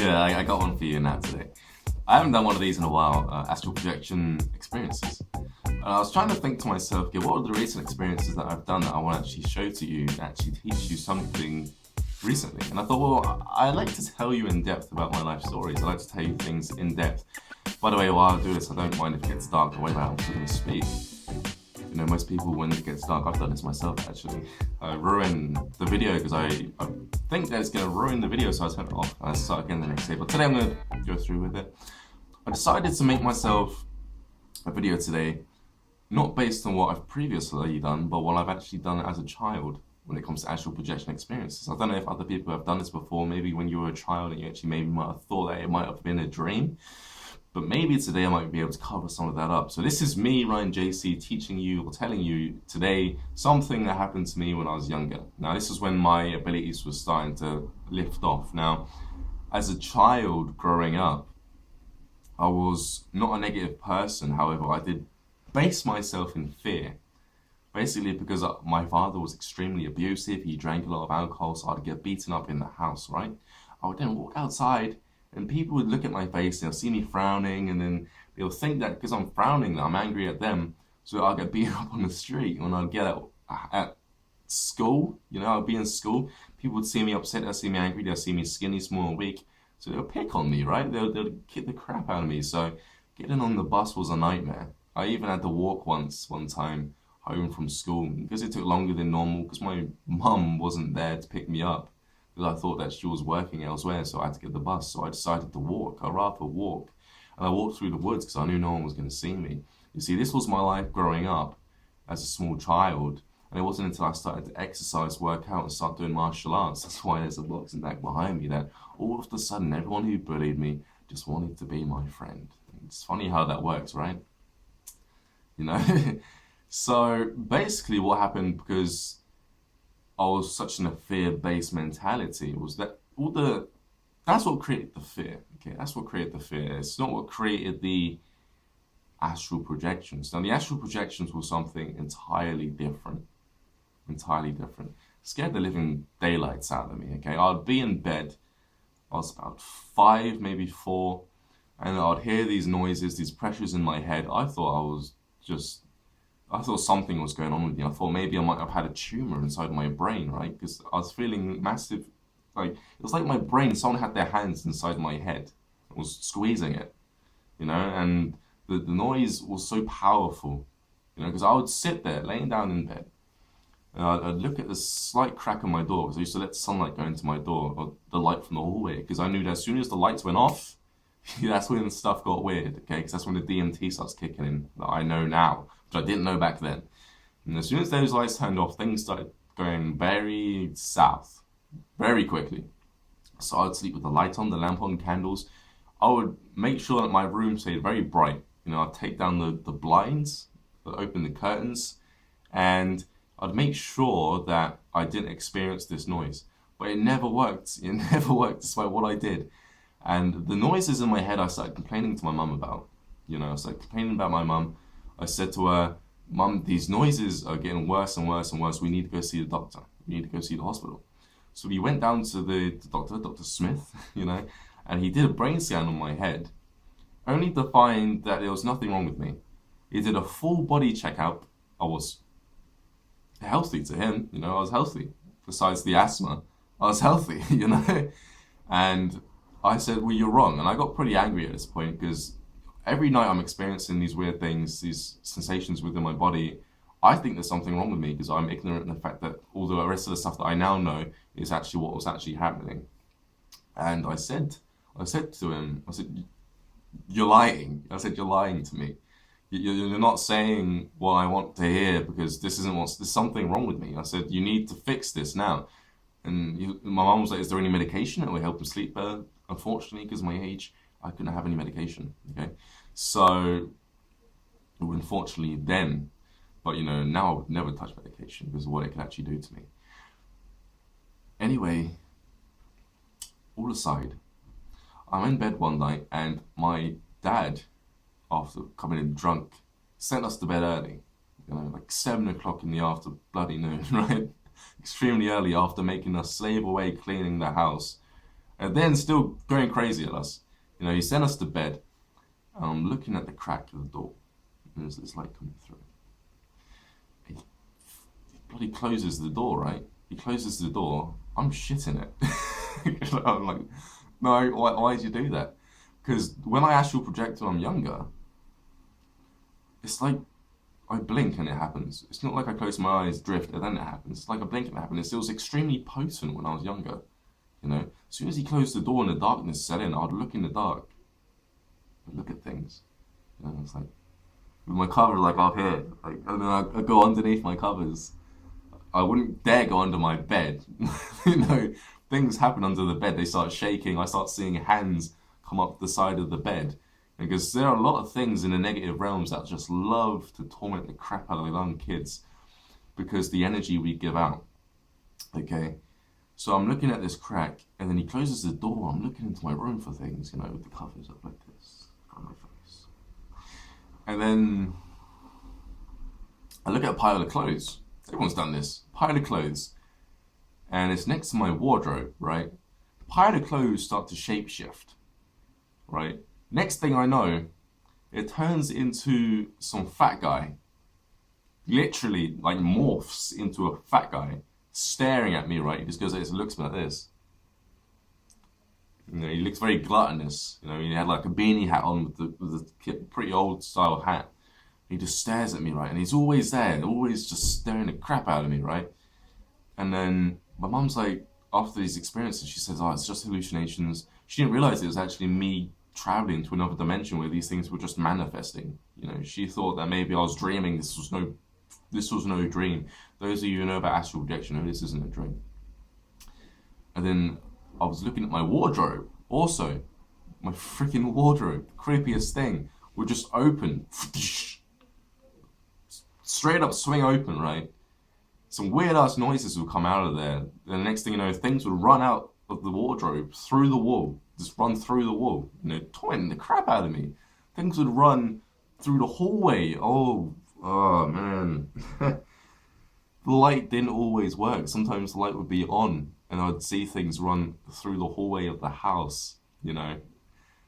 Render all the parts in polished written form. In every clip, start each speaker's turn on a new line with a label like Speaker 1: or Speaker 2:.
Speaker 1: Yeah, I got one for you now today. I haven't done one of these in a while, astral projection experiences. I was trying to think to myself, okay, what are the recent experiences that I've done that I want to actually show to you, actually teach you something recently? And I thought, well, I like to tell you in depth about my life stories. I like to tell you things in depth. By the way, while I do this, I don't mind if it gets dark the way that I'm going to speak. You know, most people, when it gets dark, I've done this myself actually, I ruin the video because I think that it's going to ruin the video, so I turn it off and I start again the next day. But today I'm going to go through with it. I decided to make myself a video today, not based on what I've previously done, but what I've actually done as a child when it comes to astral projection experiences. I don't know if other people have done this before, maybe when you were a child and you actually maybe might have thought that it might have been a dream. But maybe today I might be able to cover some of that up. So this is me, Ryan JC, teaching you or telling you today something that happened to me when I was younger. Now this is when my abilities were starting to lift off. Now, as a child growing up, I was not a negative person. However, I did base myself in fear. Basically because my father was extremely abusive. He drank a lot of alcohol, so I'd get beaten up in the house, right? I would then walk outside and people would look at my face and they'll see me frowning, and then they'll think that because I'm frowning that I'm angry at them, so I'll get beaten up on the street. When I'd get at school, you know, I'd be in school, people would see me upset, they'll see me angry, they'll see me skinny, small, and weak, so they'll pick on me, right? They'll kick the crap out of me. So getting on the bus was a nightmare. I even had to walk one time home from school because it took longer than normal because my mum wasn't there to pick me up. Because I thought that she was working elsewhere, so I had to get the bus. So I decided to walk. I'd rather walk. And I walked through the woods because I knew no one was going to see me. You see, this was my life growing up as a small child. And it wasn't until I started to exercise, work out, and start doing martial arts. That's why there's a boxing bag behind me, that all of a sudden everyone who bullied me just wanted to be my friend. It's funny how that works, right? You know? So basically what happened, because I was such in a fear-based mentality, was that that's what created the fear. Okay, that's what created the fear. It's not what created the astral projections. Now the astral projections were something entirely different. Entirely different. Scared the living daylights out of me. Okay, I'd be in bed. I was about 5, maybe 4, and I'd hear these noises, these pressures in my head. I thought something was going on with me. I thought maybe I might have had a tumor inside my brain, right? Because I was feeling massive, like, it was like my brain, someone had their hands inside my head, was squeezing it, you know? And the noise was so powerful, you know, because I would sit there, laying down in bed, and I'd look at the slight crack on my door, because I used to let sunlight go into my door, or the light from the hallway, because I knew that as soon as the lights went off, that's when stuff got weird, okay? Because that's when the DMT starts kicking in, that I know now, which I didn't know back then. And as soon as those lights turned off, things started going very south, very quickly. So I'd sleep with the light on, the lamp on, candles. I would make sure that my room stayed very bright. You know, I'd take down the blinds, I'd open the curtains, and I'd make sure that I didn't experience this noise. But it never worked. It never worked despite what I did. And the noises in my head, I started complaining to my mum about. You know, I started complaining about my mum. I said to her, "Mum, these noises are getting worse and worse and worse. We need to go see the doctor. We need to go see the hospital." So we went down to the doctor, Dr. Smith, you know, and he did a brain scan on my head, only to find that there was nothing wrong with me. He did a full body checkup. I was healthy to him, you know, I was healthy. Besides the asthma, I was healthy, you know. And I said, "Well, you're wrong." And I got pretty angry at this point because every night I'm experiencing these weird things, these sensations within my body. I think there's something wrong with me because I'm ignorant of the fact that all the rest of the stuff that I now know is actually what was actually happening. And I said to him, I said, "You're lying." I said, "You're lying to me. You're not saying what I want to hear because there's something wrong with me." I said, "You need to fix this now." And my mom was like, "Is there any medication that will help him sleep better?" Unfortunately, because of my age, I couldn't have any medication, okay? So, unfortunately then, but you know, now I would never touch medication because of what it can actually do to me. Anyway, all aside, I'm in bed one night and my dad, after coming in drunk, sent us to bed early. You know, like 7 o'clock in the after bloody noon, right? Extremely early after making us slave away cleaning the house. And then still going crazy at us. You know, he sent us to bed. And I'm looking at the crack of the door. And there's this light coming through. He bloody closes the door, right? He closes the door. I'm shitting it. I'm like, no, why'd you do that? Because when I astral project when I'm younger, it's like I blink and it happens. It's not like I close my eyes, drift, and then it happens. It's like I blink and it happens. It was extremely potent when I was younger. You know, as soon as he closed the door and the darkness set in, I'd look in the dark. I'd look at things. You know, it's like with my cover like up here, like, and then I'd go underneath my covers. I wouldn't dare go under my bed. You know, things happen under the bed. They start shaking. I start seeing hands come up the side of the bed. Because there are a lot of things in the negative realms that just love to torment the crap out of the young kids because the energy we give out. Okay? So I'm looking at this crack, and then he closes the door. I'm looking into my room for things, you know, with the covers up like this on my face. And then I look at a pile of clothes. Everyone's done this. Pile of clothes. And it's next to my wardrobe, right? The pile of clothes start to shapeshift, right? Next thing I know, it turns into some fat guy. Literally, like, morphs into a fat guy, staring at me, right? He just goes, it looks like this. You know, he looks very gluttonous. You know, he had like a beanie hat on with a pretty old style hat. He just stares at me, right? And he's always there, always just staring the crap out of me, right? And then my mum's like, after these experiences, she says, oh, it's just hallucinations. She didn't realize it was actually me traveling to another dimension where these things were just manifesting. You know, she thought that maybe I was dreaming. This was no dream. Those of you who know about astral projection know this isn't a dream. And then I was looking at my wardrobe. Also, my freaking wardrobe, the creepiest thing, would just open, straight up swing open, right? Some weird ass noises would come out of there. And the next thing you know, things would run out of the wardrobe through the wall. Just run through the wall, you know, tormenting the crap out of me. Things would run through the hallway. Oh man. The light didn't always work. Sometimes the light would be on and I'd see things run through the hallway of the house, you know,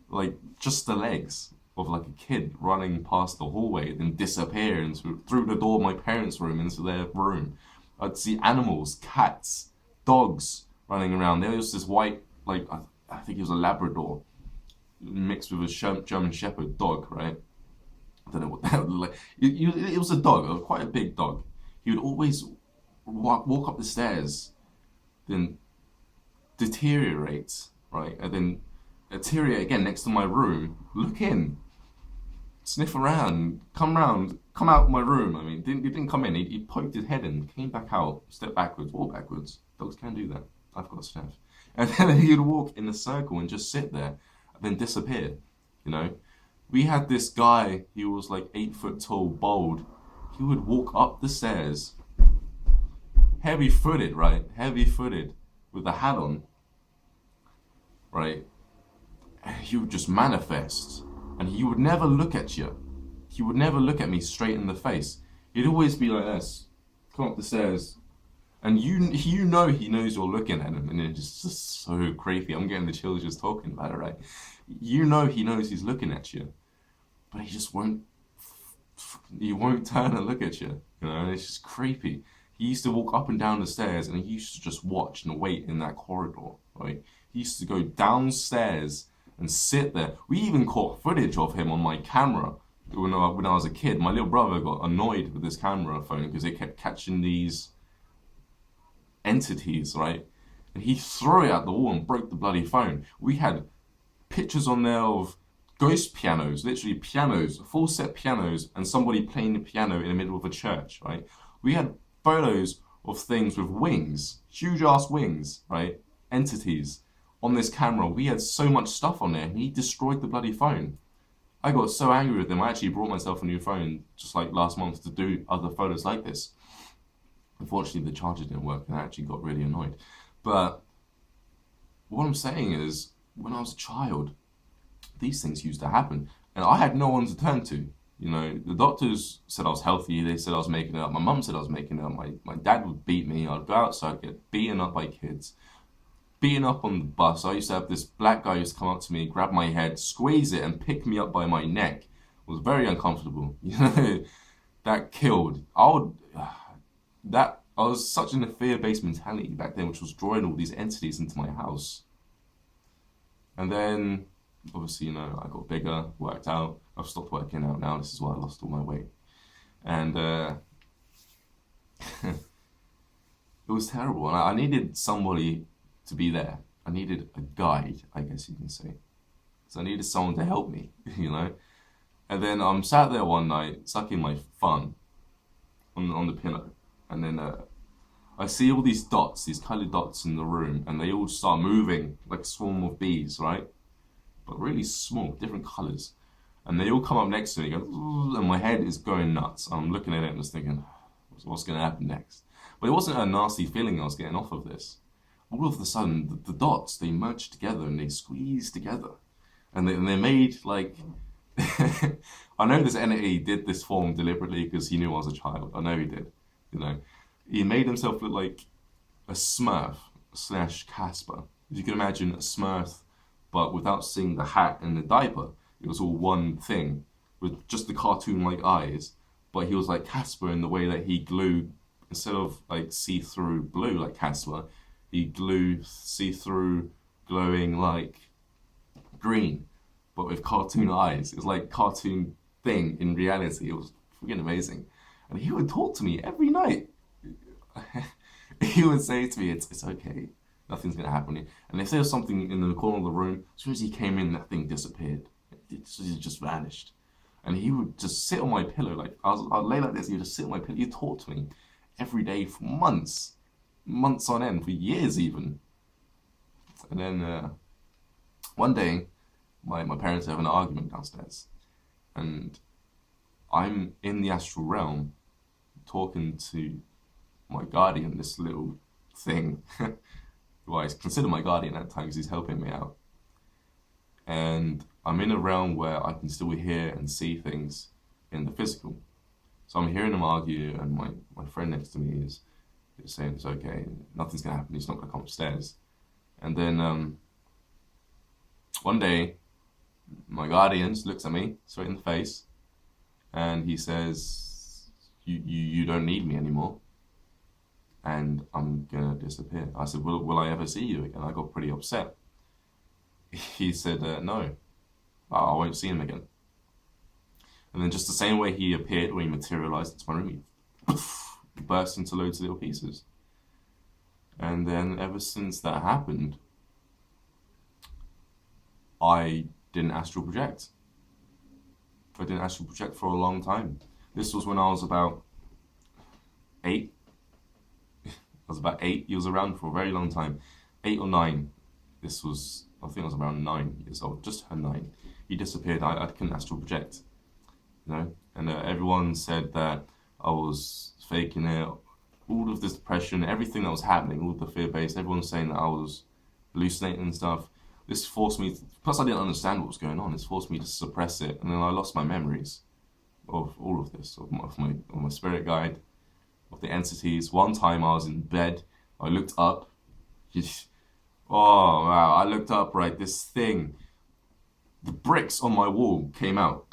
Speaker 1: like just the legs of like a kid running past the hallway, then disappear into, through the door of my parents' room into their room. I'd see animals, cats, dogs running around. There was this white, like, I think it was a Labrador mixed with a German Shepherd dog, right? I don't know what that would look like. It was a dog, quite a big dog. He would always walk up the stairs, then deteriorate, right? And then deteriorate again next to my room, look in, sniff around, come out my room. I mean, he didn't come in, he poked his head in, came back out, stepped backwards, walk backwards. Dogs can do that. I've got a sniff. And then he'd walk in a circle and just sit there and then disappear, you know? We had this guy, he was like 8 foot tall, bald. He would walk up the stairs, heavy-footed, right? Heavy-footed, with a hat on, right? And he would just manifest. And he would never look at you. He would never look at me straight in the face. He'd always be like this, come up the stairs. And you know he knows you're looking at him, and it's just so creepy. I'm getting the chills just talking about it, right? You know he knows he's looking at you, but he just won't turn and look at you, you know, and it's just creepy. He used to walk up and down the stairs, and he used to just watch and wait in that corridor, right? He used to go downstairs and sit there. We even caught footage of him on my camera when I was a kid. My little brother got annoyed with this camera phone because it kept catching these entities, right? And he threw it at the wall and broke the bloody phone. We had pictures on there of ghost pianos, literally pianos, full set pianos, and somebody playing the piano in the middle of a church, right? We had photos of things with wings, huge ass wings, right? Entities on this camera. We had so much stuff on there, and he destroyed the bloody phone. I got so angry with him, I actually brought myself a new phone just like last month to do other photos like this. Unfortunately, the charger didn't work, and I actually got really annoyed. But what I'm saying is, when I was a child, these things used to happen, and I had no one to turn to. You know, the doctors said I was healthy. They said I was making it up. My mum said I was making it up. My dad would beat me. I'd go outside, get beaten up by kids, beaten up on the bus. I used to have this black guy who used to come up to me, grab my head, squeeze it, and pick me up by my neck. It was very uncomfortable. You know, that killed. I was such in a fear-based mentality back then, which was drawing all these entities into my house. And then, obviously, you know, I got bigger, worked out. I've stopped working out now. This is why I lost all my weight. And it was terrible. And I needed somebody to be there. I needed a guide, I guess you can say. So I needed someone to help me, you know. And then I'm sat there one night, sucking my thumb on the pillow. And then I see all these dots, these coloured dots in the room, and they all start moving like a swarm of bees, right? But really small, different colours. And they all come up next to me, and my head is going nuts. I'm looking at it and just thinking, what's going to happen next? But it wasn't a nasty feeling I was getting off of this. All of a sudden, the dots, they merged together and they squeezed together. And they made like... I know this entity did this form deliberately because he knew I was a child. I know he did. You know, he made himself look like a Smurf / Casper. If you can imagine a Smurf, but without seeing the hat and the diaper. It was all one thing with just the cartoon-like eyes. But he was like Casper in the way that he glued, instead of like see-through blue like Casper, he glued see-through glowing like green, but with cartoon eyes. It was like cartoon thing in reality. It was freaking amazing. And he would talk to me every night. He would say to me, it's okay. Nothing's going to happen. And if there was something in the corner of the room, as soon as he came in, that thing disappeared. It just vanished. And he would just sit on my pillow. Like I'd lay like this, he would just sit on my pillow. He'd talk to me every day for months on end, for years even. And then one day, my parents have an argument downstairs. And I'm in the astral realm talking to my guardian, this little thing. Well, I consider my guardian at the time because he's helping me out. And I'm in a realm where I can still hear and see things in the physical. So I'm hearing them argue, and my friend next to me is saying it's okay, nothing's going to happen, he's not going to come upstairs. And then one day, my guardian looks at me straight in the face, and he says, you don't need me anymore, and I'm gonna disappear. I said, will I ever see you again? I got pretty upset. He said, no, I won't see him again. And then just the same way he appeared when he materialized into my room, he burst into loads of little pieces. And then ever since that happened, I didn't astral project. I didn't astral project for a long time. This was when I was about 8. I was about 8. He was around for a very long time. 8 or 9. This was, I think I was around 9 years old, just turned 9. He disappeared. I couldn't astral project, you know. And everyone said that I was faking it. All of this depression, everything that was happening, all the fear-based, everyone's saying that I was hallucinating and stuff. This forced me, plus I didn't understand what was going on, this forced me to suppress it, and then I lost my memories of all of this, of my spirit guide, of the entities. One time I was in bed, I looked up, oh wow, I looked up, right, this thing, the bricks on my wall came out,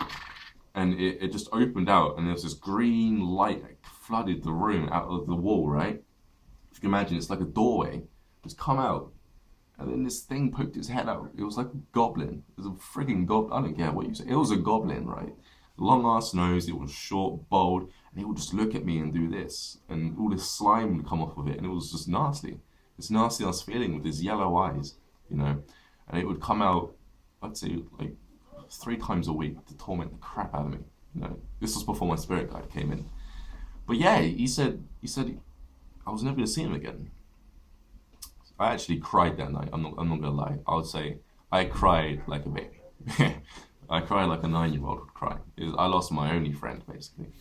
Speaker 1: and it just opened out, and there was this green light that flooded the room out of the wall, right? If you can imagine, it's like a doorway, it's come out. And then this thing poked its head out. It was like a goblin. It was a frigging goblin. I don't care what you say. It was a goblin, right? Long ass nose. It was short, bold, and he would just look at me and do this, and all this slime would come off of it, and it was just nasty. This nasty ass feeling with his yellow eyes, you know. And it would come out, I'd say, like 3 times a week to torment the crap out of me. You know, this was before my spirit guide came in. But yeah, he said I was never gonna see him again. I actually cried that night. I'm not gonna lie. I would say I cried like a baby. I cried like a 9-year-old would cry. I lost my only friend basically,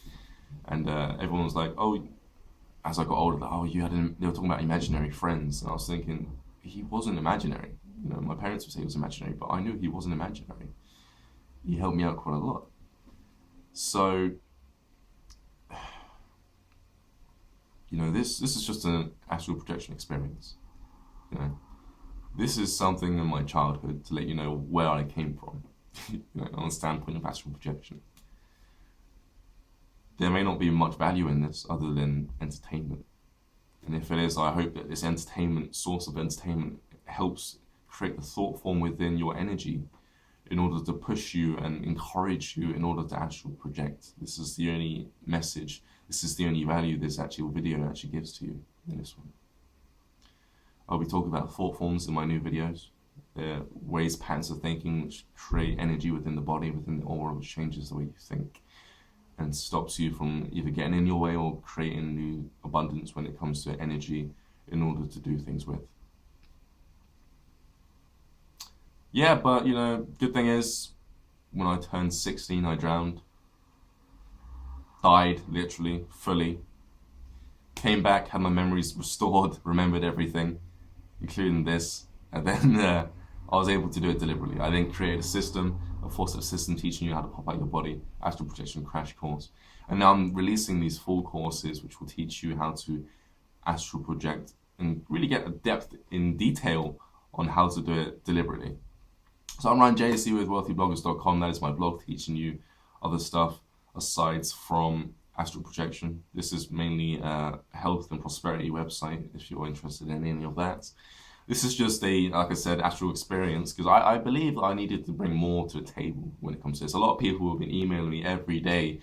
Speaker 1: and everyone was like, "Oh," as I got older, like, "Oh, you had." They were talking about imaginary friends, and I was thinking he wasn't imaginary. You know, my parents would say he was imaginary, but I knew he wasn't imaginary. He helped me out quite a lot. So, you know, this is just an astral projection experience. You know, This is something in my childhood to let you know where I came from, on the standpoint of astral projection. There may not be much value in this other than entertainment. And if it is, I hope that this source of entertainment, helps create the thought form within your energy in order to push you and encourage you in order to astral project. This is the only message, this is the only value this actual video actually gives to you in this one. I'll be talking about thought forms in my new videos. They're ways, patterns of thinking which create energy within the body, within the aura, which changes the way you think and stops you from either getting in your way or creating new abundance when it comes to energy in order to do things with. Yeah, but good thing is, when I turned 16, I drowned. Died, literally, fully. Came back, had my memories restored, remembered everything, including this. And then I was able to do it deliberately. I then created a system, a 4-step system teaching you how to pop out your body, astral projection crash course. And now I'm releasing these full courses which will teach you how to astral project and really get a depth in detail on how to do it deliberately. So I'm Ryan JC with wealthybloggers.com. That is my blog teaching you other stuff aside from astral projection. This is mainly a health and prosperity website if you're interested in any of that. This is just like I said, astral experience, because I believe I needed to bring more to the table when it comes to this. A lot of people have been emailing me every day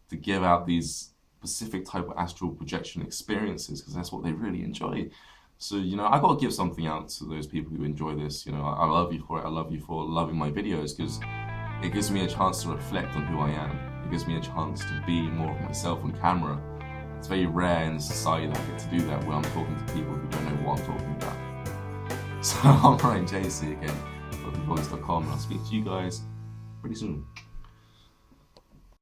Speaker 1: to give out these specific type of astral projection experiences because that's what they really enjoy. So, I got to give something out to those people who enjoy this. I love you for it. I love you for loving my videos because it gives me a chance to reflect on who I am. It gives me a chance to be more of myself on camera. It's very rare in society that I get to do that where I'm talking to people who don't know what I'm talking about. So I'm Ryan JC again, wealthybloggers.com, and I'll speak to you guys pretty soon.